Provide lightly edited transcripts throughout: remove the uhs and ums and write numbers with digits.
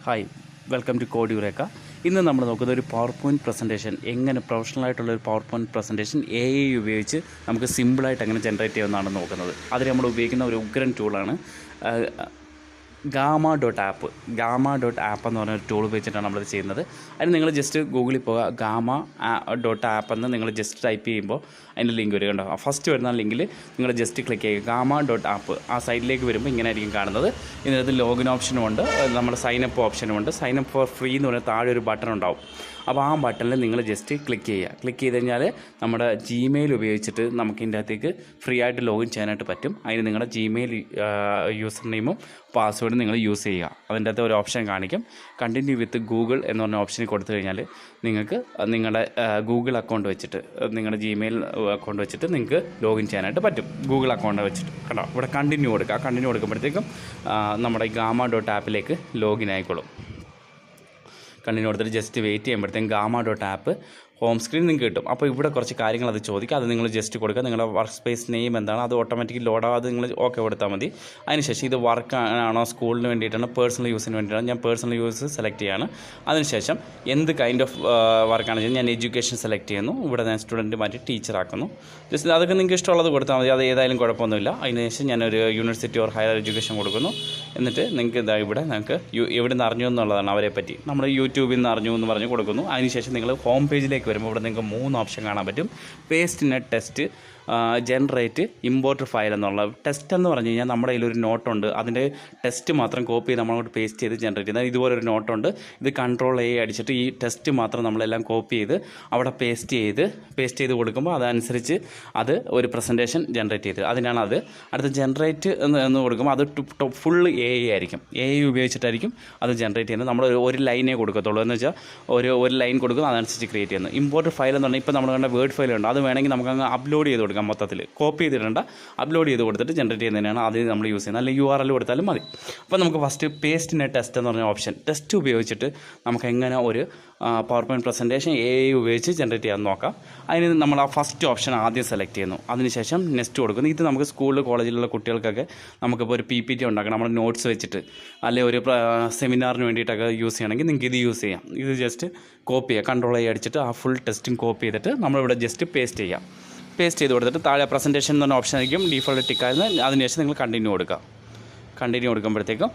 Hi, welcome to code eureka. ഇന്ന് നമ്മൾ നോക്കുന്നത് ഒരു പവർ പോയിൻറ്റ് പ്രസൻറ്റേഷൻ, എങ്ങനെ പ്രൊഫഷണലായിട്ടുള്ള ഒരു പവർ പോയിൻറ്റ് പ്രസൻറ്റേഷൻ AI ഉപയോഗിച്ച് നമുക്ക് സിമ്പിളായിട്ട് എങ്ങനെ ജനറേറ്റ് ചെയ്യുമെന്നാണ് നോക്കുന്നത്. അതിന് നമ്മൾ ഉപയോഗിക്കുന്ന ഒരു ഉഗ്രൻ ടൂളാണ് ഗാമ.ആപ്പ്. ഗാമ.ആപ്പ് എന്ന് പറഞ്ഞൊരു ടൂൾ ഉപയോഗിച്ചിട്ടാണ് നമ്മളിത് ചെയ്യുന്നത്. അതിന് നിങ്ങൾ ജസ്റ്റ് ഗൂഗിളിൽ പോകുക, ഗാമ.ആപ്പ് എന്ന് നിങ്ങൾ ജസ്റ്റ് ടൈപ്പ് ചെയ്യുമ്പോൾ അതിൻ്റെ ലിങ്ക് വരും. കണ്ടോ, ഫസ്റ്റ് വരുന്ന ലിങ്കിൽ നിങ്ങൾ ജസ്റ്റ് ക്ലിക്ക് ചെയ്യുക. ഗാമ.ആപ്പ് ആ സൈറ്റിലേക്ക് വരുമ്പോൾ ഇങ്ങനെ ആയിരിക്കും കാണുന്നത്. ഇതിനകത്ത് ലോഗിൻ ഓപ്ഷനും ഉണ്ട്, നമ്മുടെ സൈനപ്പ് ഓപ്ഷനും ഉണ്ട്. സൈനപ്പ് ഫോർ ഫ്രീ എന്ന് പറഞ്ഞാൽ താഴെ ഒരു ബട്ടൺ ഉണ്ടാവും. അപ്പോൾ ആ ബട്ടണിൽ നിങ്ങൾ ജസ്റ്റ് ക്ലിക്ക് ചെയ്യുക. ക്ലിക്ക് ചെയ്ത് കഴിഞ്ഞാൽ നമ്മുടെ ജിമെയിൽ ഉപയോഗിച്ചിട്ട് നമുക്ക് ഇതിൻ്റെ അകത്തേക്ക് ഫ്രീ ആയിട്ട് ലോഗിൻ ചെയ്യാനായിട്ട് പറ്റും. അതിന് നിങ്ങളുടെ ജിമെയിൽ യൂസർ നെയിമും പാസ്വേഡും നിങ്ങൾ യൂസ് ചെയ്യുക. അതിൻ്റെ അകത്ത് ഒരു ഓപ്ഷൻ കാണിക്കും, കണ്ടിന്യൂ വിത്ത് ഗൂഗിൾ എന്ന് പറഞ്ഞ ഓപ്ഷനിൽ കൊടുത്തു കഴിഞ്ഞാൽ നിങ്ങൾക്ക് നിങ്ങളുടെ ഗൂഗിൾ അക്കൗണ്ട് വെച്ചിട്ട്, നിങ്ങളുടെ ജിമെയിൽ അക്കൗണ്ട് വെച്ചിട്ട് നിങ്ങൾക്ക് ലോഗിൻ ചെയ്യാനായിട്ട് പറ്റും. ഗൂഗിൾ അക്കൗണ്ട് വെച്ചിട്ട് കണ്ടോ, ഇവിടെ കണ്ടിന്യൂ കൊടുക്കുക. കണ്ടിന്യൂ കൊടുക്കുമ്പോഴത്തേക്കും നമ്മുടെ ഗാമ.ആപ്പിലേക്ക് ലോഗിൻ ആയിക്കോളും. കണ്ടിന്യൂ കൊടുത്തിട്ട് ജസ്റ്റ് വെയിറ്റ് ചെയ്യുമ്പോഴത്തേക്കും ഗാമ.ആപ്പ് ഹോം സ്ക്രീൻ നിങ്ങൾക്ക് കിട്ടും. അപ്പോൾ ഇവിടെ കുറച്ച് കാര്യങ്ങൾ അത് ചോദിക്കുക, അത് നിങ്ങൾ ജസ്റ്റ് കൊടുക്കുക. നിങ്ങളുടെ വർക്ക് സ്പേസ് നെയിം എന്താണ്, അത് ഓട്ടോമാറ്റിക്കലി ലോഡാവാതെ നിങ്ങൾ ഓക്കെ കൊടുത്താൽ മതി. അതിനുശേഷം ഇത് വർക്ക് ആണോ, സ്കൂളിന് വേണ്ടിയിട്ടാണ്, പേഴ്സണൽ യൂസിന് വേണ്ടിയിട്ടാണ്, ഞാൻ പേഴ്സണൽ യൂസ് സെലക്ട് ചെയ്യാണ്. അതിനുശേഷം എന്ത് കൈൻഡ് ഓഫ് വർക്കാണ് ചെയ്യുന്നത്, ഞാൻ എഡ്യൂക്കേഷൻ സെലക്ട് ചെയ്യുന്നു. ഇവിടെ ഞാൻ സ്റ്റുഡൻറ്റ് മാറ്റി ടീച്ചർ ആക്കുന്നു. ജസ്റ്റ് അതൊക്കെ നിങ്ങൾക്ക് ഇഷ്ടമുള്ളത് കൊടുത്താൽ മതി, അത് ഏതായാലും കുഴപ്പമൊന്നുമില്ല. അതിനുശേഷം ഞാനൊരു യൂണിവേഴ്സിറ്റി ഓർ ഹയർ എഡ്യൂക്കേഷൻ കൊടുക്കുന്നു. എന്നിട്ട് നിങ്ങൾക്ക് ഇതാ ഇവിടെ നിങ്ങൾക്ക് എവിടെ നിന്ന് അറിഞ്ഞു എന്നുള്ളതാണ് അവരെ പറ്റി, നമ്മൾ യൂട്യൂബിൽ നിന്ന് അറിഞ്ഞു എന്ന് പറഞ്ഞ് കൊടുക്കുന്നു. അതിനുശേഷം നിങ്ങൾ ഹോം പേജിലേക്ക് വരുമ്പോൾ ഇവിടെ നിങ്ങൾക്ക് 3 ഓപ്ഷൻ കാണാൻ പറ്റും. Paste in A test, generate, import file എന്നുള്ള. ടെസ്റ്റ് എന്ന് പറഞ്ഞു കഴിഞ്ഞാൽ നമ്മുടെ കയ്യിലൊരു നോട്ടുണ്ട്, അതിൻ്റെ ടെസ്റ്റ് മാത്രം കോപ്പി ചെയ്ത് നമ്മളങ്ങോട്ട് പേസ്റ്റ് ചെയ്ത് ജനറേറ്റ് ചെയ്യുന്നത്. ഇതുപോലൊരു നോട്ടുണ്ട്, ഇത് Ctrl+A അടിച്ചിട്ട് ഈ ടെസ്റ്റ് മാത്രം നമ്മളെല്ലാം കോപ്പി ചെയ്ത് അവിടെ പേസ്റ്റ് ചെയ്ത് കൊടുക്കുമ്പോൾ അതനുസരിച്ച് അത് ഒരു പ്രസൻറ്റേഷൻ ജനറേറ്റ് ചെയ്ത്, അതിനാണ് അത്. അടുത്ത ജനറേറ്റ് എന്ന് കൊടുക്കുമ്പോൾ അത് ഫുൾ AI ആയിരിക്കും. AI ഉപയോഗിച്ചിട്ടായിരിക്കും അത് ജനറേറ്റ് ചെയ്യുന്നത്. നമ്മൾ ഒരു ലൈനേ കൊടുക്കത്തുള്ളൂ, എന്ന് വെച്ചാൽ ഒരു ലൈൻ കൊടുക്കും, അതനുസരിച്ച് ക്രിയേറ്റ് ചെയ്യുന്നത്. ഇമ്പോർട്ട് ഫയൽ എന്ന് പറഞ്ഞാൽ ഇപ്പോൾ നമ്മൾ കണ്ട വേർഡ് ഫയലുണ്ട്, അത് വേണമെങ്കിൽ നമുക്ക് അങ്ങ് അപ്ലോഡ് ചെയ്ത് കൊടുക്കാം. മൊത്തത്തിൽ കോപ്പി ചെയ്തിടേണ്ട, അപ്ലോഡ് ചെയ്ത് കൊടുത്തിട്ട് ജനറേറ്റ് ചെയ്യുന്നതിനാണ് അത് നമ്മൾ യൂസ് ചെയ്യുന്നത്. അല്ലെങ്കിൽ URL കൊടുത്താലും മതി. അപ്പോൾ നമുക്ക് first paste in A test എന്ന് പറഞ്ഞ ഓപ്ഷൻ, ടെസ്റ്റ് ഉപയോഗിച്ചിട്ട് നമുക്ക് എങ്ങനെ ഒരു പവർ പോയിൻറ്റ് പ്രസൻറ്റേഷൻ AI ഉപയോഗിച്ച് ജനറേറ്റ് ചെയ്യാൻ നോക്കാം. അതിന് നമ്മൾ ആ ഫസ്റ്റ് ഓപ്ഷൻ ആദ്യം സെലക്ട് ചെയ്യുന്നു. അതിനുശേഷം നെക്സ്റ്റ് കൊടുക്കുന്നു. ഇത് നമുക്ക് സ്കൂളിൽ കോളേജിലുള്ള കുട്ടികൾക്കൊക്കെ നമുക്കിപ്പോൾ ഒരു PPT ഉണ്ടാക്കണം, നമ്മുടെ നോട്ട്സ് വെച്ചിട്ട്, അല്ലെങ്കിൽ ഒരു സെമിനാറിന് വേണ്ടിയിട്ടൊക്കെ യൂസ് ചെയ്യണമെങ്കിൽ നിങ്ങൾക്ക് ഇത് യൂസ് ചെയ്യാം. ഇത് ജസ്റ്റ് കോപ്പി ചെയ്യുക, Ctrl+A അടിച്ചിട്ട് ആ ഫുൾ ടെസ്റ്റും കോപ്പി ചെയ്തിട്ട് നമ്മളിവിടെ ജസ്റ്റ് പേസ്റ്റ് ചെയ്യാം. പേസ്റ്റ് ചെയ്ത് കൊടുത്തിട്ട് താഴെ പ്രസൻറ്റേഷൻ എന്ന് പറഞ്ഞ ഓപ്ഷൻ ആയിരിക്കും ഡീഫോൾട്ട് ടിക്കായിരുന്നു. അതിനുശേഷം നിങ്ങൾ കണ്ടിന്യൂ കൊടുക്കുക. കണ്ടിന്യൂ കൊടുക്കുമ്പോഴത്തേക്കും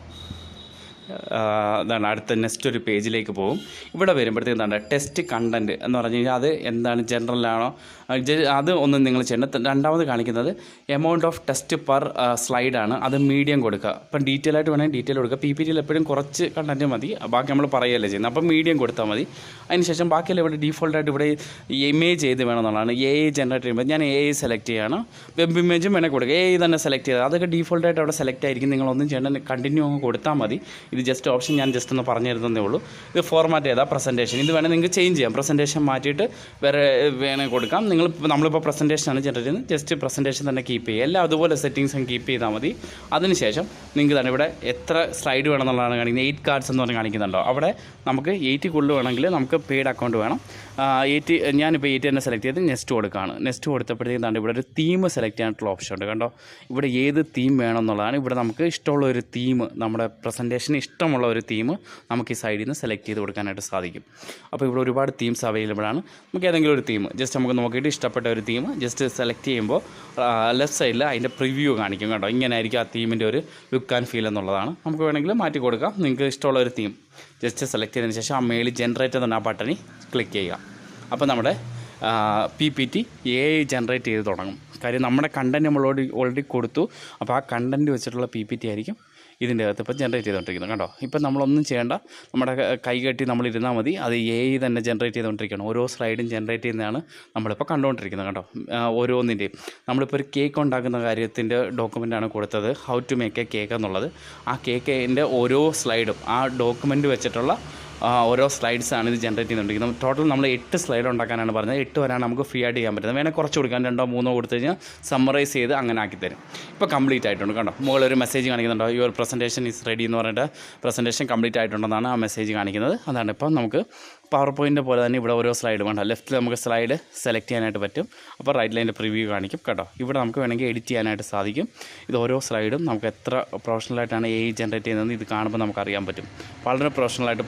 എന്താണ് അടുത്ത നെക്സ്റ്റ് ഒരു പേജിലേക്ക് പോകും. ഇവിടെ വരുമ്പോഴത്തേക്കും എന്താണ് ടെസ്റ്റ് കണ്ടൻറ്റ് എന്ന് പറഞ്ഞു കഴിഞ്ഞാൽ അത് എന്താണ്, ജനറലാണോ അത് ഒന്നും നിങ്ങൾ ചെയ്യേണ്ട. രണ്ടാമത് കാണിക്കുന്നത് എമൗണ്ട് ഓഫ് ടെസ്റ്റ് പെർ സ്ലൈഡാണ്, അത് മീഡിയം കൊടുക്കുക. ഇപ്പം ഡീറ്റെയിൽ ആയിട്ട് വേണമെങ്കിൽ ഡീറ്റെയിൽ കൊടുക്കുക. PPTയിൽ എപ്പോഴും കുറച്ച് കണ്ടൻറ്റ് മതി, ബാക്കി നമ്മൾ പറയുകയല്ലേ ചെയ്യുന്നത്. അപ്പം മീഡിയം കൊടുത്താൽ മതി. അതിനുശേഷം ബാക്കിയെല്ലാം ഇവിടെ ഡീഫോൾട്ടായിട്ട് ഇവിടെ ഇമേജ് ചെയ്ത് വേണമെന്നുള്ളതാണ്. AI ജനറേറ്റ് ചെയ്യുമ്പോൾ ഞാൻ AI സെലക്ട് ചെയ്യുകയാണ്. വെബ് ഇമേജും വേണേൽ കൊടുക്കുക, AI തന്നെ സെലക്ട് ചെയ്തത്, അതൊക്കെ ഡീഫോൾട്ടായിട്ട് അവിടെ സെലക്ട് ആയിരിക്കും. നിങ്ങളൊന്നും ചെയ്യേണ്ട, കണ്ടിന്യൂ അങ്ങ് കൊടുത്താൽ മതി. ഇത് ജസ്റ്റ് ഓപ്ഷൻ ഞാൻ ജസ്റ്റ് ഒന്ന് പറഞ്ഞു തരുന്നതേ ഉള്ളൂ. ഇത് ഫോർമാറ്റ് ചെയ്താൽ പ്രസൻറ്റേഷൻ, ഇത് വേണമെങ്കിൽ നിങ്ങൾക്ക് ചേഞ്ച് ചെയ്യാം. പ്രസൻറ്റേഷൻ മാറ്റിയിട്ട് വേറെ വേണമെങ്കിൽ കൊടുക്കാം. നമ്മളിപ്പോൾ പ്രസൻറ്റേഷനാണ് ജനറേറ്റ് ചെയ്യുന്നത്, ജസ്റ്റ് പ്രസൻറ്റേഷൻ തന്നെ കീപ്പ് ചെയ്യുക. എല്ലാം അതുപോലെ സെറ്റിങ്സും കീപ്പ് ചെയ്താൽ മതി. അതിനുശേഷം നിങ്ങൾക്ക് തന്നെ ഇവിടെ എത്ര സ്ലൈഡ് വേണമെന്നുള്ളതാണ് കാണിക്കുന്നത്. 8 കാർഡ്സ് എന്ന് പറഞ്ഞ് കാണിക്കുന്നുണ്ടോ, അവിടെ നമുക്ക് 8 കൂടുതൽ വേണമെങ്കിൽ നമുക്ക് പെയ്ഡ് അക്കൗണ്ട് വേണം. 8 ഞാനിപ്പോൾ 8 തന്നെ സെലക്ട് ചെയ്ത് നെക്സ്റ്റ് കൊടുക്കുകയാണ്. നെക്സ്റ്റ് കൊടുത്തപ്പോഴത്തേക്കും തന്നെ ഇവിടെ ഒരു തീം സെലക്ട് ചെയ്യാനായിട്ടുള്ള ഓപ്ഷൻ ഉണ്ട്. കണ്ടോ, ഇവിടെ ഏത് തീം വേണമെന്നുള്ളതാണ്. ഇവിടെ നമുക്ക് ഇഷ്ടമുള്ള ഒരു തീം, നമ്മുടെ പ്രസൻറ്റേഷന് ഇഷ്ടമുള്ള ഒരു തീം നമുക്ക് ഈ സൈഡിൽ നിന്ന് സെലക്ട് ചെയ്ത് കൊടുക്കാനായിട്ട് സാധിക്കും. അപ്പോൾ ഇവിടെ ഒരുപാട് തീംസ് അവൈലബിൾ ആണ്. നമുക്ക് ഏതെങ്കിലും ഒരു തീം ജസ്റ്റ് നമുക്ക് നോക്കിയിട്ട് ഇഷ്ടപ്പെട്ട ഒരു തീം ജസ്റ്റ് സെലക്ട് ചെയ്യുമ്പോൾ ലെഫ്റ്റ് സൈഡിൽ അതിൻ്റെ പ്രിവ്യൂ കാണിക്കും. കേട്ടോ, ഇങ്ങനെ ആയിരിക്കും ആ തീമിൻ്റെ ഒരു ലുക്ക് ആൻഡ് ഫീൽ എന്നുള്ളതാണ്. നമുക്ക് വേണമെങ്കിൽ മാറ്റി കൊടുക്കാം. നിങ്ങൾക്ക് ഇഷ്ടമുള്ള ഒരു തീം ജസ്റ്റ് സെലക്ട് ചെയ്തതിന് ശേഷം ആ മെയിൽ ജനറേറ്റ് എന്ന ആ ബട്ടണിൽ ക്ലിക്ക് ചെയ്യുക. അപ്പോൾ നമ്മുടെ PPT AI ജനറേറ്റ് ചെയ്ത് തുടങ്ങും. കാര്യം നമ്മുടെ കണ്ടൻറ്റ് നമ്മൾ ഓൾറെഡി കൊടുത്തു. അപ്പോൾ ആ കണ്ടൻറ്റ് വെച്ചിട്ടുള്ള PPT ആയിരിക്കും ഇതിൻ്റെ അകത്ത് ഇപ്പോൾ ജനറേറ്റ് ചെയ്തുകൊണ്ടിരിക്കുന്നത്. കണ്ടോ, ഇപ്പം നമ്മളൊന്നും ചെയ്യേണ്ട, നമ്മുടെ കൈ കെട്ടി നമ്മളിരുന്നാൽ മതി, അത് AI തന്നെ ജനറേറ്റ് ചെയ്തുകൊണ്ടിരിക്കുകയാണ്. ഓരോ സ്ലൈഡും ജനറേറ്റ് ചെയ്യുന്നതാണ് നമ്മളിപ്പോൾ കണ്ടുകൊണ്ടിരിക്കുന്നത്. കേട്ടോ, ഓരോന്നിൻ്റെയും നമ്മളിപ്പോൾ ഒരു കേക്ക് ഉണ്ടാക്കുന്ന കാര്യത്തിൻ്റെ ഡോക്യുമെൻ്റാണ് കൊടുത്തത്, how to make a cake എന്നുള്ളത്. ആ കേക്കിൻ്റെ ഓരോ സ്ലൈഡും ആ ഡോക്യുമെൻ്റ് വെച്ചിട്ടുള്ള ഓരോ സ്ലൈഡ്സാണ് ഇത് ജനറേറ്റ് ചെയ്തുകൊണ്ടിരിക്കുന്നത്. ടോട്ടൽ നമ്മൾ 8 സ്ലൈഡ് ഉണ്ടാക്കാനാണ് പറഞ്ഞത്. 8 വരെയാണ് നമുക്ക് ഫ്രീ ആയിട്ട് ചെയ്യാൻ പറ്റുന്നത്. വേണേൽ കുറച്ച് കൊടുക്കാൻ 2 or 3 കൊടുത്തു കഴിഞ്ഞാൽ സമ്മറൈസ് ചെയ്ത് അങ്ങനെ ആക്കി തരും. ഇപ്പോൾ കംപ്ലീറ്റ് ആയിട്ടുണ്ട്. കണ്ടോ, മുകളിലൊരു മെസ്സേജ് കാണിക്കുന്നുണ്ടോ, യുവർ പ്രസൻറ്റേഷൻ ഈസ് റെഡി എന്ന് പറഞ്ഞിട്ട് പ്രസൻറ്റേഷൻ കംപ്ലീറ്റ് ആയിട്ടുണ്ടെന്നാണ് ആ മെസ്സേജ് കാണിക്കുന്നത്. അതാണ് ഇപ്പം നമുക്ക് പവർ പോയിൻ്റ് പോലെ തന്നെ ഇവിടെ ഓരോ സ്ലൈഡ് വേണ്ട. ലെഫ്റ്റിൽ നമുക്ക് സ്ലൈഡ് സെലക്ട് ചെയ്യാനായിട്ട് പറ്റും. അപ്പോൾ റൈറ്റ് ലൈൻ്റെ പ്രിവ്യൂ കാണിക്കും കേട്ടോ. ഇവിടെ നമുക്ക് വേണമെങ്കിൽ എഡിറ്റ് ചെയ്യാനായിട്ട് സാധിക്കും. ഇത് ഓരോ സ്ലൈഡും നമുക്ക് എത്ര പ്രൊഫഷണലായിട്ടാണ് AI ജനറേറ്റ് ചെയ്യുന്നത് ഇത് കാണുമ്പോൾ നമുക്കറിയാൻ പറ്റും. വളരെ പ്രൊഫഷണലായിട്ട്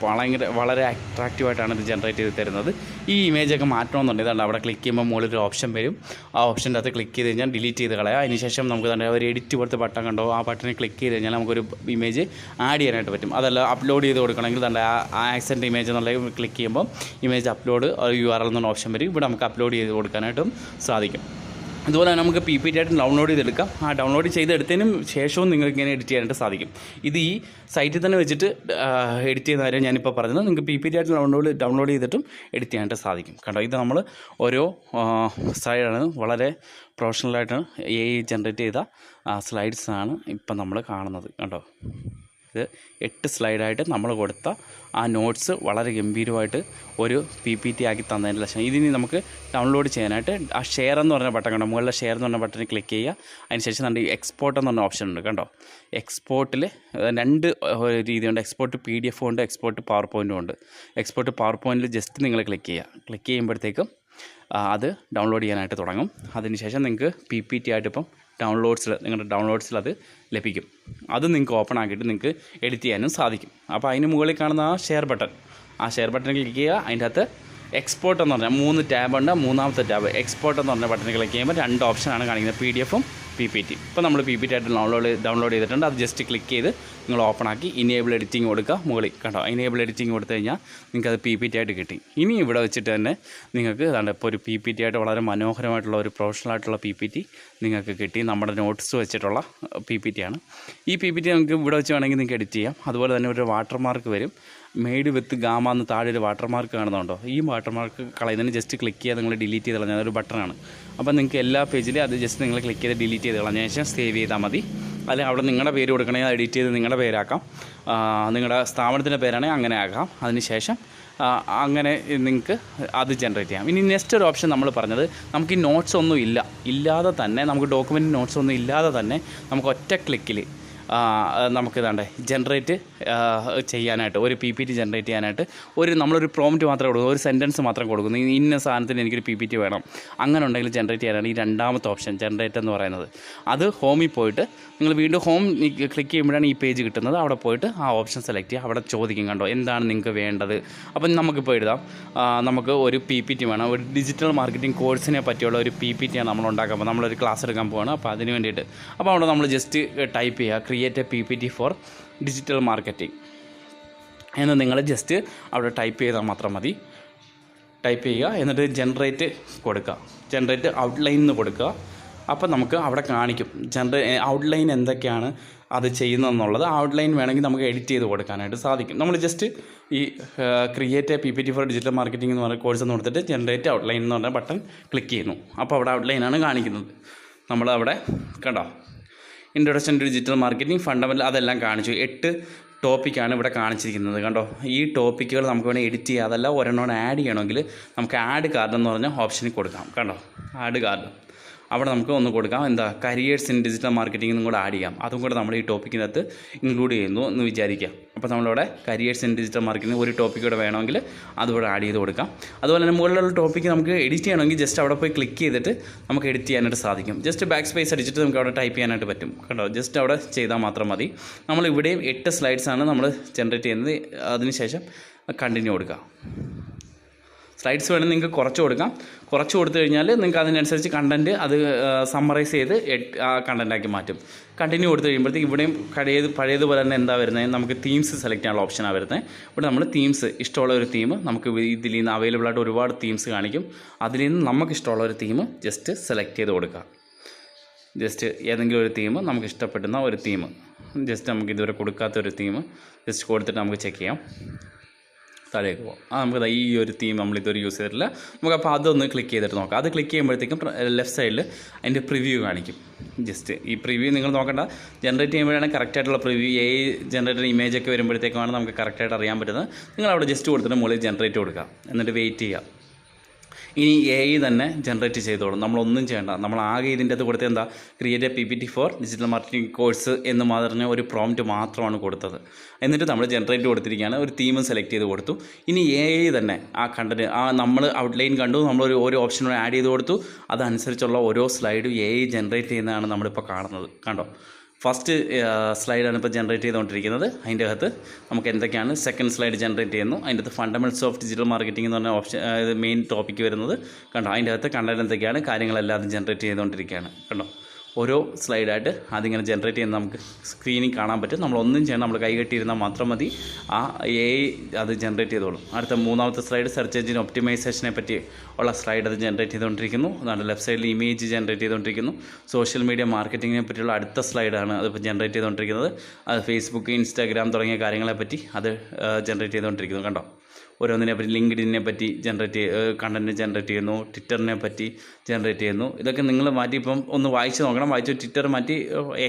വളരെ അട്രാക്റ്റീവായിട്ടാണ് ഇത് ജനറേറ്റ് ചെയ്ത് തരുന്നത്. ഈ ഇമേജൊക്കെ മാറ്റണമെന്നുണ്ടെങ്കിൽ ഇതാണ് അവിടെ ക്ലിക്ക് ചെയ്യുമ്പോൾ മുകളിൽ ഒരു ഓപ്ഷൻ വരും. ആ ഓപ്ഷൻ്റെ അകത്ത് ക്ലിക്ക് ചെയ്ത് കഴിഞ്ഞാൽ ഡിലീറ്റ് ചെയ്ത് കളയാം. അതിനുശേഷം നമുക്ക് തന്നെ ഒരു എഡിറ്റ് പോലത്തെ ബട്ടൺ കണ്ടോ, ആ ബട്ടണിൽ ക്ലിക്ക് ചെയ്ത് കഴിഞ്ഞാൽ നമുക്കൊരു ഇമേജ് ആഡ് ചെയ്യാനായിട്ട് പറ്റും. അതല്ല അപ്ലോഡ് ചെയ്ത് കൊടുക്കണമെങ്കിൽ തന്നെ ആ ആക്സെൻ്റ് ഇമേജ് എന്നുള്ള ക്ലിക്ക് ചെയ്യുമ്പോൾ ഇമേജ് അപ്ലോഡ് URL എന്നുള്ള ഓപ്ഷൻ വരും. ഇവിടെ നമുക്ക് അപ്ലോഡ് ചെയ്ത് കൊടുക്കാനായിട്ടും സാധിക്കും. അതുപോലെ തന്നെ നമുക്ക് PPT ആയിട്ട് ഡൗൺലോഡ് ചെയ്തെടുക്കാം. ആ ഡൗൺലോഡ് ചെയ്തെടുത്തതിനും ശേഷവും നിങ്ങൾക്ക് ഇങ്ങനെ എഡിറ്റ് ചെയ്യാനായിട്ട് സാധിക്കും. ഇത് ഈ സൈറ്റിൽ തന്നെ വെച്ചിട്ട് എഡിറ്റ് ചെയ്യുന്ന കാര്യം ഞാനിപ്പോൾ പറഞ്ഞത്. നിങ്ങൾക്ക് PPT ആയിട്ട് ഡൗൺലോഡ് ചെയ്തിട്ടും എഡിറ്റ് ചെയ്യാനായിട്ട് സാധിക്കും കേട്ടോ. ഇത് നമ്മൾ ഓരോ സ്ലൈഡാണ് വളരെ പ്രൊഫഷണലായിട്ട് AI ജനറേറ്റ് ചെയ്ത സ്ലൈഡ്സാണ് ഇപ്പം നമ്മൾ കാണുന്നത് കേട്ടോ. ഇത് 8 സ്ലൈഡായിട്ട് നമ്മൾ കൊടുത്ത ആ നോട്ട്സ് വളരെ ഗംഭീരമായിട്ട് ഒരു PPT ആക്കി തന്നതിൻ്റെ ലക്ഷണം. ഇതിന് നമുക്ക് ഡൗൺലോഡ് ചെയ്യാനായിട്ട് ആ ഷെയർ എന്ന് പറഞ്ഞ ബട്ടൺ കണ്ടോ, മുകളിലെ ഷെയർ എന്ന് പറഞ്ഞ ബട്ടണിൽ ക്ലിക്ക് ചെയ്യുക. അതിനുശേഷം നമ്മുടെ എക്സ്പോർട്ട് എന്ന് പറഞ്ഞ ഓപ്ഷൻ ഉണ്ട് കണ്ടോ. എക്സ്പോർട്ടിൽ 2 രീതിയുണ്ട്. എക്സ്പോർട്ട് PDF ഉണ്ട്, എക്സ്പോർട്ട് പവർ പോയിൻറ്റും ഉണ്ട്. എക്സ്പോർട്ട് പവർ പോയിൻറ്റിൽ ജസ്റ്റ് നിങ്ങൾ ക്ലിക്ക് ചെയ്യുക. ക്ലിക്ക് ചെയ്യുമ്പോഴത്തേക്കും അത് ഡൗൺലോഡ് ചെയ്യാനായിട്ട് തുടങ്ങും. അതിനുശേഷം നിങ്ങൾക്ക് PPT ആയിട്ട് ഇപ്പം നിങ്ങളുടെ ഡൗൺലോഡ്സിൽ അത് ലഭിക്കും. അത് നിങ്ങൾക്ക് ഓപ്പൺ ആക്കിയിട്ട് നിങ്ങൾക്ക് എഡിറ്റ് ചെയ്യാനും സാധിക്കും. അപ്പോൾ അതിന് മുകളിൽ കാണുന്ന ആ ഷെയർ ബട്ടൺ ക്ലിക്ക് ചെയ്യുക. അതിൻ്റെ അകത്ത് എക്സ്പോർട്ട് എന്ന് പറഞ്ഞാൽ 3 ടാബുണ്ട്. മൂന്നാമത്തെ ടാബ് എക്സ്പോർട്ട് എന്ന് പറഞ്ഞ ബട്ടൺ ക്ലിക്ക് ചെയ്യുമ്പോൾ 2 ഓപ്ഷനാണ് കാണിക്കുന്നത്, PDF-ഉം PPT. ഇപ്പോൾ നമ്മൾ PPT ആയിട്ട് ഡൗൺലോഡ് ചെയ്തിട്ടുണ്ട്. അത് ജസ്റ്റ് ക്ലിക്ക് ചെയ്ത് നിങ്ങൾ ഓപ്പൺ ആക്കി ഇനേബിൾ എഡിറ്റിംഗ് കൊടുക്കുക. മുകളിൽ കണ്ടോ, ഇനേബിൾ എഡിറ്റിംഗ് കൊടുത്തു കഴിഞ്ഞാൽ നിങ്ങൾക്കത് PPT ആയിട്ട് കിട്ടി. ഇനി ഇവിടെ വെച്ചിട്ട് തന്നെ നിങ്ങൾക്ക് ഇപ്പോൾ ഒരു PPT ആയിട്ട് വളരെ മനോഹരമായിട്ടുള്ള ഒരു പ്രൊഫഷണലായിട്ടുള്ള PPT നിങ്ങൾക്ക് കിട്ടി. നമ്മുടെ നോട്ട്സ് വെച്ചിട്ടുള്ള PPT ആണ്. ഈ PPT നമുക്ക് ഇവിടെ വെച്ച് വേണമെങ്കിൽ നിങ്ങൾക്ക് എഡിറ്റ് ചെയ്യാം. അതുപോലെ തന്നെ ഒരു വാട്ടർമാർക്ക് വരും. മെയ്ഡ് വിത്ത് ഗാമ എന്ന് താഴെ ഒരു വാട്ടർമാർക്ക് കാണുന്നുണ്ടോ. ഈ വാട്ടർമാർക്ക് കളയുന്നതിന് ജസ്റ്റ് ക്ലിക്ക് ചെയ്ത് നിങ്ങൾ ഡിലീറ്റ് ചെയ്ത് കളഞ്ഞാൽ ഒരു ബട്ടണാണ്. അപ്പോൾ നിങ്ങൾക്ക് എല്ലാ പേജിലും അത് ജസ്റ്റ് നിങ്ങൾ ക്ലിക്ക് ചെയ്ത് ഡിലീറ്റ് ചെയ്ത് കളഞ്ഞ ശേഷം സേവ് ചെയ്താൽ മതി. അല്ലെങ്കിൽ അവിടെ നിങ്ങളുടെ പേര് കൊടുക്കണമെങ്കിൽ അത് എഡിറ്റ് ചെയ്ത് നിങ്ങളുടെ പേരാക്കാം. നിങ്ങളുടെ സ്ഥാപനത്തിൻ്റെ പേരാണെങ്കിൽ അങ്ങനെ ആക്കാം. അതിനുശേഷം അങ്ങനെ നിങ്ങൾക്ക് അത് ജനറേറ്റ് ചെയ്യാം. ഇനി നെക്സ്റ്റ് ഒരു ഓപ്ഷൻ നമ്മൾ പറഞ്ഞത്, നമുക്ക് ഈ നോട്ട്സ് ഒന്നും ഇല്ലാതെ തന്നെ, നമുക്ക് ഡോക്യുമെൻറ്റ് നോട്ട്സ് ഒന്നും ഇല്ലാതെ തന്നെ നമുക്ക് ഒറ്റ ക്ലിക്കിൽ നമുക്ക് ഇതാണ്ട് ജനറേറ്റ് ചെയ്യാനായിട്ട് ഒരു PPT ജനറേറ്റ് ചെയ്യാനായിട്ട് നമ്മളൊരു പ്രോംപ്റ്റ് മാത്രമേ കൊടുക്കും, ഒരു സെൻറ്റൻസ് മാത്രം കൊടുക്കുന്നു. ഇന്ന സാധനത്തിന് എനിക്കൊരു PPT വേണം, അങ്ങനെ ഉണ്ടെങ്കിൽ ജനറേറ്റ് ചെയ്യാനാണ് ഈ രണ്ടാമത്തെ ഓപ്ഷൻ ജനറേറ്റ് എന്ന് പറയുന്നത്. അത് ഹോമിൽ പോയിട്ട് നിങ്ങൾ വീണ്ടും ഹോം ക്ലിക്ക് ചെയ്യുമ്പോഴാണ് ഈ പേജ് കിട്ടുന്നത്. അവിടെ പോയിട്ട് ആ ഓപ്ഷൻ സെലക്ട് ചെയ്യുക. അവിടെ ചോദിക്കും കണ്ടോ എന്താണ് നിങ്ങൾക്ക് വേണ്ടത്. അപ്പം നമുക്കിപ്പോൾ എഴുതാം, നമുക്ക് ഒരു PPT വേണം, ഒരു ഡിജിറ്റൽ മാർക്കറ്റിംഗ് കോഴ്സിനെ പറ്റിയുള്ള ഒരു PPT ആണ് നമ്മൾ ഉണ്ടാക്കാൻ പോകുന്നത്. നമ്മളൊരു ക്ലാസ് എടുക്കാൻ പോവുകയാണ്. അപ്പോൾ അതിന് വേണ്ടിയിട്ട് അപ്പോൾ അവിടെ നമ്മൾ ജസ്റ്റ് ടൈപ്പ് ചെയ്യുക create a PPT for digital marketing എന്ന് നിങ്ങൾ ജസ്റ്റ് അവിടെ ടൈപ്പ് ചെയ്താൽ മാത്രം മതി. ടൈപ്പ് ചെയ്യുക, എന്നിട്ട് ജനറേറ്റ് കൊടുക്കുക. ജനറേറ്റ് ഔട്ട്ലൈൻ എന്ന് കൊടുക്കുക. അപ്പോൾ നമുക്ക് അവിടെ കാണിക്കും ഔട്ട്ലൈൻ എന്തൊക്കെയാണ് അത് ചെയ്യുന്നതെന്നുള്ളത്. ഔട്ട്ലൈൻ വേണമെങ്കിൽ നമുക്ക് എഡിറ്റ് ചെയ്ത് കൊടുക്കാനായിട്ട് സാധിക്കും. നമ്മൾ ജസ്റ്റ് ഈ create a PPT for digital marketing എന്ന് പറഞ്ഞ കോഴ്സ് എന്ന് കൊടുത്തിട്ട് ജനറേറ്റ് ഔട്ട്ലൈൻ എന്ന് പറഞ്ഞ ബട്ടൺ ക്ലിക്ക് ചെയ്യുന്നു. അപ്പോൾ അവിടെ ഔട്ട്ലൈനാണ് കാണിക്കുന്നത്. നമ്മളവിടെ കണ്ടോ introduction to digital marketing fundamental അതെല്ലാം കാണിച്ചു. 8 ടോപ്പിക്കാണ് ഇവിടെ കാണിച്ചിരിക്കുന്നത് കണ്ടോ. ഈ ടോപ്പിക്കുകൾ നമുക്ക് വേണമെങ്കിൽ എഡിറ്റ് ചെയ്യുക. അതല്ല ഒരെണ്ണം ആഡ് ചെയ്യണമെങ്കിൽ നമുക്ക് ആഡ് കാർഡ് എന്ന് പറഞ്ഞ ഓപ്ഷനിൽ കൊടുക്കാം. കണ്ടോ ആഡ് കാർഡ് അവിടെ നമുക്ക് ഒന്ന് കൊടുക്കാം. എന്താ കരിയേഴ്സ് ഇൻ ഡിജിറ്റൽ മാർക്കറ്റിംഗ് എന്നും കൂടെ ആഡ് ചെയ്യാം. അതും കൂടെ നമ്മൾ ഈ ടോപ്പിക്കിനകത്ത് ഇൻക്ലൂഡ് ചെയ്യുന്നു എന്ന് വിചാരിക്കാം. അപ്പോൾ നമ്മളിവിടെ കരിയേഴ്സ് ഇൻ ഡിജിറ്റൽ മാർക്കറ്റിംഗ് ഒരു ടോപ്പിക്ക് കൂടെ വേണമെങ്കിൽ അതുകൂടെ ആഡ് ചെയ്ത് കൊടുക്കാം. അതുപോലെ തന്നെ മുകളിലുള്ള ടോപ്പിക്ക് നമുക്ക് എഡിറ്റ് ചെയ്യണമെങ്കിൽ ജസ്റ്റ് അവിടെ പോയി ക്ലിക്ക് ചെയ്തിട്ട് നമുക്ക് എഡിറ്റ് ചെയ്യാനായിട്ട് സാധിക്കും. ജസ്റ്റ് ബാക്ക് സ്പേസ് അടിച്ചിട്ട് നമുക്ക് അവിടെ ടൈപ്പ് ചെയ്യാനായിട്ട് പറ്റും കേട്ടോ. ജസ്റ്റ് അവിടെ ചെയ്താൽ മാത്രം മതി. നമ്മൾ ഇവിടെയും 8 സ്ലൈഡ്സാണ് നമ്മൾ ജനറേറ്റ് ചെയ്യുന്നത്. അതിനുശേഷം കണ്ടിന്യൂ കൊടുക്കുക. സ്ലൈഡ്സ് വേണമെങ്കിൽ നിങ്ങൾക്ക് കുറച്ച് കൊടുക്കാം. കുറച്ച് കൊടുത്തു കഴിഞ്ഞാൽ നിങ്ങൾക്ക് അതിനനുസരിച്ച് കണ്ടൻറ്റ് അത് സമ്മറൈസ് ചെയ്ത് ആ കണ്ടൻറ്റാക്കി മാറ്റും. കണ്ടിന്യൂ കൊടുത്തു കഴിയുമ്പോഴത്തേക്ക് ഇവിടെയും പഴയതുപോലെ തന്നെ എന്താ വരുന്നത്, നമുക്ക് തീംസ് സെലക്ട് ചെയ്യാനുള്ള ഓപ്ഷനാണ് വരുന്നത്. ഇവിടെ നമ്മൾ തീംസ് ഇഷ്ടമുള്ള ഒരു തീം നമുക്ക് ഇതിൽ നിന്ന് അവൈലബിൾ ആയിട്ട് ഒരുപാട് തീംസ് കാണിക്കും. അതിൽ നിന്ന് നമുക്ക് ഇഷ്ടമുള്ള ഒരു തീം ജസ്റ്റ് സെലക്ട് ചെയ്ത് കൊടുക്കുക. ജസ്റ്റ് ഏതെങ്കിലും ഒരു തീം നമുക്ക് ഇഷ്ടപ്പെടുന്ന ഒരു തീം ജസ്റ്റ് നമുക്ക് ഇതുവരെ കൊടുക്കാത്തൊരു തീം ജസ്റ്റ് കൊടുത്തിട്ട് നമുക്ക് ചെക്ക് ചെയ്യാം. താഴേക്ക് പോകാം. നമുക്ക് ഈ ഒരു തീം നമ്മളിതൊരു യൂസ് ചെയ്തിട്ടില്ല. നമുക്കപ്പോൾ അതൊന്ന് ക്ലിക്ക് ചെയ്തിട്ട് നോക്കാം. അത് ക്ലിക്ക് ചെയ്യുമ്പോഴത്തേക്കും ലെഫ്റ്റ് സൈഡിൽ അതിൻ്റെ പ്രിവ്യൂ കാണിക്കും. ജസ്റ്റ് ഈ പ്രിവ്യൂ നിങ്ങൾ നോക്കേണ്ട, ജനറേറ്റ് ചെയ്യുമ്പോഴാണ് കറക്റ്റായിട്ടുള്ള പ്രിവ്യൂ. ജനറേറ്റഡ് ഇമേജൊക്കെ വരുമ്പോഴത്തേക്കാണ് നമുക്ക് കറക്റ്റായിട്ട് അറിയാൻ പറ്റുന്നത്. നിങ്ങൾ അവിടെ ജസ്റ്റ് കൊടുത്തിട്ട് മുകളിൽ ജനറേറ്റ് കൊടുക്കുക. എന്നിട്ട് വെയിറ്റ് ചെയ്യുക. ഇനി AI തന്നെ ജനറേറ്റ് ചെയ്തോളും, നമ്മളൊന്നും ചെയ്യേണ്ട. നമ്മൾ ആകെ ഇതിൻ്റെ അകത്ത് കൊടുത്തത് എന്താ, create a PPT for digital marketing course എന്ന് പറഞ്ഞ ഒരു പ്രോംപ്റ്റ് മാത്രമാണ് കൊടുത്തത്. എന്നിട്ട് നമ്മൾ ജനറേറ്റ് കൊടുത്തിരിക്കുകയാണ്, ഒരു തീമും സെലക്ട് ചെയ്ത് കൊടുത്തു. ഇനി AI തന്നെ ആ കണ്ടന്റ്, നമ്മൾ ഔട്ട്ലൈൻ കണ്ടു, നമ്മൾ ഒരു ഓപ്ഷൻ ആഡ് ചെയ്ത് കൊടുത്തു, അതനുസരിച്ചുള്ള ഓരോ സ്ലൈഡും AI ജനറേറ്റ് ചെയ്യുന്നതാണ് നമ്മളിപ്പോൾ കാണുന്നത്. കണ്ടോ, ഫസ്റ്റ് സ്ലൈഡാണ് ഇപ്പോൾ ജനറേറ്റ് ചെയ്തുകൊണ്ടിരിക്കുന്നത്. അതിൻ്റെ അകത്ത് നമുക്ക് എന്തൊക്കെയാണ്, സെക്കൻഡ് സ്ലൈഡ് ജനറേറ്റ് ചെയ്യുന്നു. അതിൻ്റെ അകത്ത് ഫണ്ടമെൻറ്റ്സ് ഓഫ് ഡിജിറ്റൽ മാർക്കറ്റിംഗ് എന്ന് പറഞ്ഞ ഓപ്ഷൻ മെയിൻ ടോപ്പിക്ക് വരുന്നത് കണ്ടോ. അതിൻ്റെ അകത്ത് കണ്ടന്റ് എന്തൊക്കെയാണ്, കാര്യങ്ങളെല്ലാം ജനറേറ്റ് ചെയ്തുകൊണ്ടിരിക്കുകയാണ്. കണ്ടോ, ഓരോ സ്ലൈഡായിട്ട് അതിങ്ങനെ ജനറേറ്റ് ചെയ്യുന്ന നമുക്ക് സ്ക്രീനിൽ കാണാൻ പറ്റും. നമ്മളൊന്നും ചെയ്യണം, നമ്മൾ കൈകെട്ടിയിരുന്നാൽ മാത്രം മതി, ആ AI അത് ജനറേറ്റ് ചെയ്തോളും. അടുത്ത മൂന്നാമത്തെ സ്ലൈഡ് സെർച്ച് എഞ്ചിൻ ഒപ്റ്റിമൈസേഷനെ പറ്റി ഉള്ള സ്ലൈഡ് അത് ജനറേറ്റ് ചെയ്തുകൊണ്ടിരിക്കുന്നു. അതാണ് ലെഫ്റ്റ് സൈഡിൽ ഇമേജ് ജനറേറ്റ് ചെയ്തുകൊണ്ടിരിക്കുന്നു. സോഷ്യൽ മീഡിയ മാർക്കറ്റിങ്ങിനെ പറ്റിയുള്ള അടുത്ത സ്ലൈഡാണ് അതിപ്പോൾ ജനറേറ്റ് ചെയ്തുകൊണ്ടിരിക്കുന്നത്. അത് ഫേസ്ബുക്ക്, ഇൻസ്റ്റാഗ്രാം തുടങ്ങിയ കാര്യങ്ങളെ പറ്റി അത് ജനറേറ്റ് ചെയ്തുകൊണ്ടിരിക്കുന്നു. കണ്ടോ, ഓരോന്നിനെ പറ്റി, ലിങ്ക്ഡിനെ പറ്റി കണ്ടൻറ്റ് ജനറേറ്റ് ചെയ്യുന്നു, ട്വിറ്ററിനെ പറ്റി ജനറേറ്റ് ചെയ്യുന്നു. ഇതൊക്കെ നിങ്ങൾ മാറ്റി ഇപ്പം ഒന്ന് വായിച്ച് നോക്കണം. വായിച്ച് ട്വിറ്റർ മാറ്റി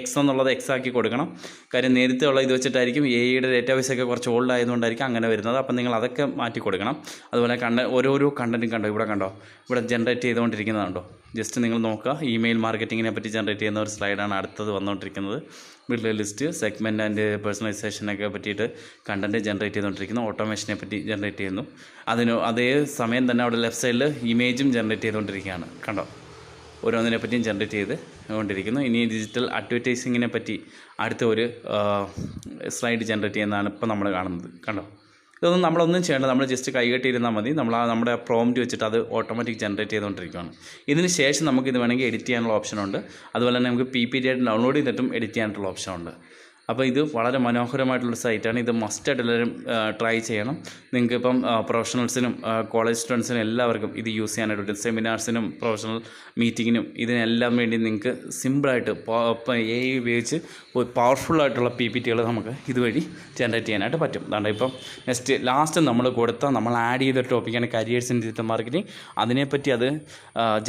X എന്നുള്ളത് X ആക്കി കൊടുക്കണം. കാര്യം നേരത്തെ ഉള്ള ഇത് വെച്ചിട്ടായിരിക്കും AI ഡേറ്റാബേസൊക്കെ കുറച്ച് ഓൾഡ് ആയതുകൊണ്ടായിരിക്കും അങ്ങനെ വരുന്നത്. അപ്പം നിങ്ങൾ അതൊക്കെ മാറ്റി കൊടുക്കണം. അതുപോലെ ഓരോരോ കണ്ടൻറ്റും കണ്ടോ, ഇവിടെ കണ്ടോ, ഇവിടെ ജനറേറ്റ് ചെയ്തുകൊണ്ടിരിക്കുന്നതുണ്ടോ. ജസ്റ്റ് നിങ്ങൾ നോക്കുക, ഇമെയിൽ മാർക്കറ്റിങ്ങിനെ പറ്റി ജനറേറ്റ് ചെയ്യുന്ന ഒരു സ്ലൈഡാണ് അടുത്തത് വന്നുകൊണ്ടിരിക്കുന്നത്. ബിൽഡ് ലിസ്റ്റ്, സെഗ്മെൻറ്റ് ആൻഡ് പേഴ്സണലൈസേഷനൊക്കെ പറ്റിയിട്ട് കണ്ടൻറ്റ് ജനറേറ്റ് ചെയ്തുകൊണ്ടിരിക്കുന്നു. ഓട്ടോമേഷനെ പറ്റി ജനറേറ്റ് ചെയ്യുന്നു. അതേ സമയം തന്നെ അവിടെ ലെഫ്റ്റ് സൈഡിൽ ഇമേജും ജനറേറ്റ് ചെയ്തുകൊണ്ടിരിക്കുകയാണ്. കണ്ടോ, ഓരോന്നിനെ പറ്റിയും ജനറേറ്റ് ചെയ്ത് കൊണ്ടിരിക്കുന്നു. ഇനി ഡിജിറ്റൽ അഡ്വർടൈസിങ്ങിനെ പറ്റി അടുത്ത ഒരു സ്ലൈഡ് ജനറേറ്റ് ചെയ്യുന്നതാണ് ഇപ്പോൾ നമ്മൾ കാണുന്നത്. കണ്ടോ, ഇതൊന്നും നമ്മളൊന്നും ചെയ്യേണ്ട, നമ്മൾ ജസ്റ്റ് കൈകെട്ടിയിരുന്നാൽ മതി. നമ്മുടെ പ്രോംപ്റ്റ് വെച്ചിട്ട് അത് ഓട്ടോമാറ്റിക് ജനറേറ്റ് ചെയ്തുകൊണ്ടിരിക്കുകയാണ്. ഇതിന് ശേഷം നമുക്കിത് വേണമെങ്കിൽ എഡിറ്റ് ചെയ്യാനുള്ള ഓപ്ഷനുണ്ട്. അതുപോലെ തന്നെ നമുക്ക് PPT ആയിട്ട് ഡൗൺലോഡ് ചെയ്തിട്ടും എഡിറ്റ് ചെയ്യാനായിട്ടുള്ള ഓപ്ഷനുണ്ട്. അപ്പോൾ ഇത് വളരെ മനോഹരമായിട്ടുള്ള സൈറ്റാണ്. ഇത് മസ്റ്റായിട്ട് എല്ലാവരും ട്രൈ ചെയ്യണം. നിങ്ങൾക്ക് ഇപ്പം പ്രൊഫഷണൽസിനും കോളേജ് സ്റ്റുഡൻസിനും എല്ലാവർക്കും ഇത് യൂസ് ചെയ്യാനായിട്ട് പറ്റും. സെമിനാർസിനും പ്രൊഫഷണൽ മീറ്റിങ്ങിനും ഇതിനെല്ലാം വേണ്ടി നിങ്ങൾക്ക് സിമ്പിളായിട്ട് AI ഉപയോഗിച്ച് പവർഫുള്ളായിട്ടുള്ള PPTകൾ നമുക്ക് ഇതുവഴി ജനറേറ്റ് ചെയ്യാനായിട്ട് പറ്റും. അതുകൊണ്ട് ഇപ്പം ലാസ്റ്റ് നമ്മൾ ആഡ് ചെയ്ത ടോപ്പിക്കാണ് കരിയേഴ്സ് ഇൻ ഡിജിറ്റൽ മാർക്കറ്റിംഗ്. അതിനെപ്പറ്റി അത്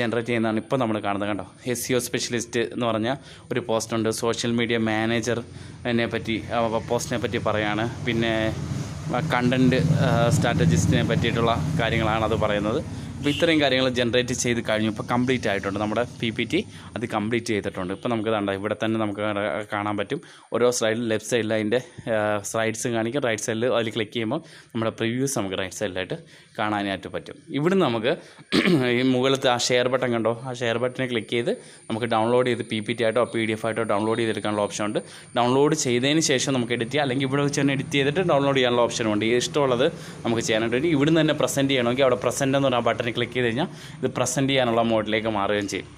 ജനറേറ്റ് ചെയ്യുന്നതാണ് ഇപ്പോൾ നമ്മൾ കാണുന്നത്. കണ്ടോ, SEO സ്പെഷ്യലിസ്റ്റ് എന്ന് പറഞ്ഞ ഒരു പോസ്റ്റുണ്ട്. സോഷ്യൽ മീഡിയ മാനേജർ പോസ്റ്റിനെ പറ്റി പറയാണ്. പിന്നെ കണ്ടൻറ്റ് സ്ട്രാറ്റജിസ്റ്റിനെ പറ്റിയിട്ടുള്ള കാര്യങ്ങളാണ് അത് പറയുന്നത്. അപ്പോൾ ഇത്രയും കാര്യങ്ങൾ ജനറേറ്റ് ചെയ്ത് കഴിഞ്ഞു. ഇപ്പോൾ കംപ്ലീറ്റ് ആയിട്ടുണ്ട് നമ്മുടെ PPT, അത് കംപ്ലീറ്റ് ചെയ്തിട്ടുണ്ട്. ഇപ്പോൾ നമുക്ക് കണ്ട ഇവിടെ തന്നെ നമുക്ക് കാണാൻ പറ്റും. ഓരോ സ്ലൈഡിൽ ലെഫ്റ്റ് സൈഡിൽ അതിൻ്റെ സ്ലൈഡ്സ് കാണിക്കും. റൈറ്റ് സൈഡിൽ അതിൽ ക്ലിക്ക് ചെയ്യുമ്പോൾ നമ്മുടെ പ്രിവ്യൂസ് നമുക്ക് റൈറ്റ് സൈഡിലായിട്ട് കാണാനായിട്ട് പറ്റും. ഇവിടുന്ന് നമുക്ക് ഈ മുകളിലത്തെ ആ ഷെയർ ബട്ടൺ കണ്ടോ, ആ ഷെയർ ബട്ടനെ ക്ലിക്ക് ചെയ്ത് നമുക്ക് ഡൗൺലോഡ് ചെയ്ത് PPT ആയിട്ടോ PDF ആയിട്ടോ ഡൗൺലോഡ് ചെയ്തെടുക്കാനുള്ള ഓപ്ഷൻ ഉണ്ട്. ഡൗൺലോഡ് ചെയ്തതിന് ശേഷം നമുക്ക് എഡിറ്റ് ചെയ്യാം, അല്ലെങ്കിൽ ഇവിടെ വെച്ച് തന്നെ എഡിറ്റ് ചെയ്തിട്ട് ഡൗൺലോഡ് ചെയ്യാനുള്ള ഓപ്ഷനുണ്ട്. ഇഷ്ടമുള്ളത് നമുക്ക് ചെയ്യാനായിട്ട് വേണ്ടി ഇവിടുന്ന് തന്നെ പ്രസൻറ്റ് ചെയ്യണമെങ്കിൽ അവിടെ പ്രസൻറ്റ് എന്ന് പറഞ്ഞ ബട്ടൺ ക്ലിക്ക് ചെയ്ത് കഴിഞ്ഞാൽ ഇത് പ്രസൻറ്റ് ചെയ്യാനുള്ള മോഡിലേക്ക് മാറുകയും ചെയ്യും.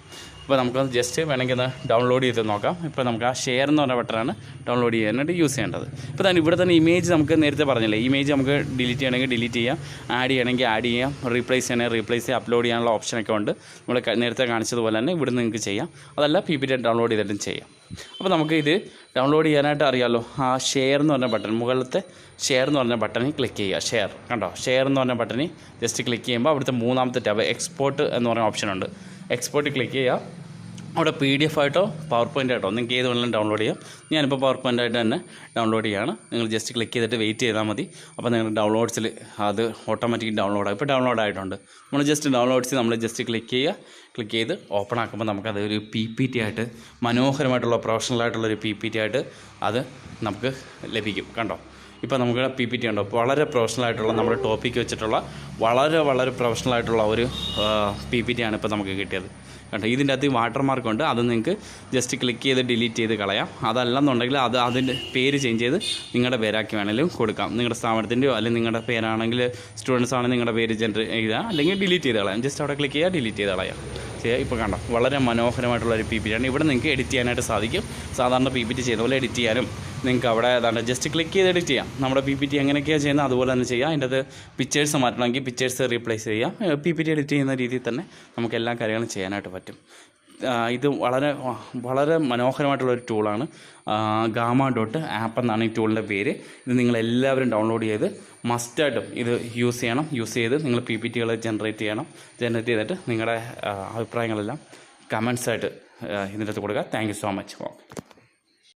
അപ്പോൾ നമുക്കത് ജസ്റ്റ് വേണമെങ്കിൽ ഒന്ന് ഡൗൺലോഡ് ചെയ്ത് നോക്കാം. ഇപ്പോൾ നമുക്ക് ആ ഷെയർ എന്ന് പറഞ്ഞ ബട്ടനാണ് ഡൗൺലോഡ് ചെയ്യാനായിട്ട് യൂസ് ചെയ്യേണ്ടത്. ഇപ്പോൾ തന്നെ ഇവിടെ തന്നെ ഇമേജ് നമുക്ക് നേരത്തെ പറഞ്ഞില്ലേ, ഇമേജ് നമുക്ക് ഡിലീറ്റ് ചെയ്യണമെങ്കിൽ ഡിലീറ്റ് ചെയ്യാം, ആഡ് ചെയ്യണമെങ്കിൽ ആഡ് ചെയ്യാം, റീപ്ലേസ് ചെയ്യണമെങ്കിൽ റീപ്ലേസ് ചെയ്യാം, അപ്ലോഡ് ചെയ്യാനുള്ള ഓപ്ഷനൊക്കെ ഉണ്ട്. നമ്മൾ നേരത്തെ കാണിച്ചതുപോലെ തന്നെ ഇവിടെ നിങ്ങൾക്ക് ചെയ്യാം. അതല്ല PPT ഡൗൺലോഡ് ചെയ്തിട്ടും ചെയ്യാം. അപ്പോൾ നമുക്ക് ഇത് ഡൗൺലോഡ് ചെയ്യാനായിട്ട് അറിയാമല്ലോ, ആ ഷെയർ എന്ന് പറഞ്ഞ ബട്ടൺ, മുകളിലത്തെ ഷെയർ എന്ന് പറഞ്ഞ ബട്ടണിൽ ക്ലിക്ക് ചെയ്യുക. ഷെയർ കണ്ടോ, ഷെയർ എന്ന് പറഞ്ഞ ബട്ടണിൽ ജസ്റ്റ് ക്ലിക്ക് ചെയ്യുമ്പോൾ അവിടുത്തെ മൂന്നാമത്തെ ടാബ് എക്സ്പോർട്ട് എന്ന് പറഞ്ഞ ഓപ്ഷനുണ്ട്. എക്സ്പോർട്ട് ക്ലിക്ക് ചെയ്യുക. അവിടെ PDF ആയിട്ടോ പവർ പോയിൻ്റ് ആയിട്ടോ നിങ്ങൾക്ക് ഏത് വേണമെങ്കിലും ഡൗൺലോഡ് ചെയ്യാം. ഞാനിപ്പോൾ പവർ പോയിൻ്റ് ആയിട്ട് തന്നെ ഡൗൺലോഡ് ചെയ്യുകയാണ്. നിങ്ങൾ ജസ്റ്റ് ക്ലിക്ക് ചെയ്തിട്ട് വെയിറ്റ് ചെയ്താൽ മതി. അപ്പോൾ നിങ്ങൾ ഡൗൺലോഡ്സിൽ അത് ഓട്ടോമാറ്റിക് ഡൗൺലോഡാകും. ഇപ്പോൾ ഡൗൺലോഡ് ആയിട്ടുണ്ട്. നമ്മൾ ജസ്റ്റ് ഡൗൺലോഡ്സിൽ നമ്മൾ ജസ്റ്റ് ക്ലിക്ക് ചെയ്യുക. ക്ലിക്ക് ചെയ്ത് ഓപ്പൺ ആക്കുമ്പോൾ നമുക്കത് ഒരു PPT ആയിട്ട് മനോഹരമായിട്ടുള്ള പ്രൊഫഷണലായിട്ടുള്ളൊരു PPT ആയിട്ട് അത് നമുക്ക് ലഭിക്കും. കണ്ടോ, ഇപ്പോൾ നമുക്ക് PPT ഉണ്ടോ, വളരെ പ്രൊഫഷണലായിട്ടുള്ള നമ്മുടെ ടോപ്പിക്ക് വെച്ചിട്ടുള്ള വളരെ പ്രൊഫഷണലായിട്ടുള്ള ഒരു PPT ആണ് ഇപ്പോൾ നമുക്ക് കിട്ടിയത്. കണ്ടോ, ഇതിൻ്റെ അകത്ത് വാട്ടർമാർക്കുണ്ട്. അത് നിങ്ങൾക്ക് ജസ്റ്റ് ക്ലിക്ക് ചെയ്ത് ഡിലീറ്റ് ചെയ്ത് കളയാം. അതല്ലെന്നുണ്ടെങ്കിൽ അതിൻ്റെ പേര് ചേഞ്ച് ചെയ്ത് നിങ്ങളുടെ പേരാക്കി വേണമെങ്കിലും കൊടുക്കാം. നിങ്ങളുടെ സ്ഥാപനത്തിൻ്റെയോ അല്ലെങ്കിൽ നിങ്ങളുടെ പേരാണെങ്കിൽ സ്റ്റുഡൻസ് ആണെങ്കിൽ നിങ്ങളുടെ പേര് ജനറേറ്റ് ചെയ്യുക, അല്ലെങ്കിൽ ഡിലീറ്റ് ചെയ്ത് കളയാം. ജസ്റ്റ് അവിടെ ക്ലിക്ക് ചെയ്യുക, ഡിലീറ്റ് ചെയ്ത് കളയാം. ഇപ്പോൾ കണ്ടോ, വളരെ മനോഹരമായിട്ടുള്ളൊരു PPT ആണ്. ഇവിടെ നിങ്ങൾക്ക് എഡിറ്റ് ചെയ്യാനായിട്ട് സാധിക്കും. സാധാരണ PPT ചെയ്ത പോലെ എഡിറ്റ് ചെയ്യാനും നിങ്ങൾക്ക് അവിടെ ഏതാണ്ട് ജസ്റ്റ് ക്ലിക്ക് ചെയ്ത് എഡിറ്റ് ചെയ്യാം. നമ്മുടെ PPT എങ്ങനെയൊക്കെയാണ് ചെയ്യുന്നത് അതുപോലെ തന്നെ ചെയ്യാം. അതിൻ്റെ അത് പിക്ചേഴ്സ് മാറ്റണമെങ്കിൽ പിക്ചേഴ്സ് റീപ്ലേസ് ചെയ്യാം. PPT എഡിറ്റ് ചെയ്യുന്ന രീതിയിൽ തന്നെ നമുക്ക് എല്ലാ കാര്യങ്ങളും ചെയ്യാനായിട്ട് പറ്റും. ഇത് വളരെ മനോഹരമായിട്ടുള്ളൊരു ടൂളാണ്. Gamma.app എന്നാണ് ഈ ടൂളിൻ്റെ പേര്. ഇത് നിങ്ങളെല്ലാവരും ഡൗൺലോഡ് ചെയ്ത് മസ്റ്റായിട്ടും ഇത് യൂസ് ചെയ്യണം. യൂസ് ചെയ്ത് നിങ്ങൾ PPTകൾ ജനറേറ്റ് ചെയ്തിട്ട് നിങ്ങളുടെ അഭിപ്രായങ്ങളെല്ലാം കമൻസായിട്ട് ഇതിൻ്റെ അകത്ത് കൊടുക്കുക. Thank you so much.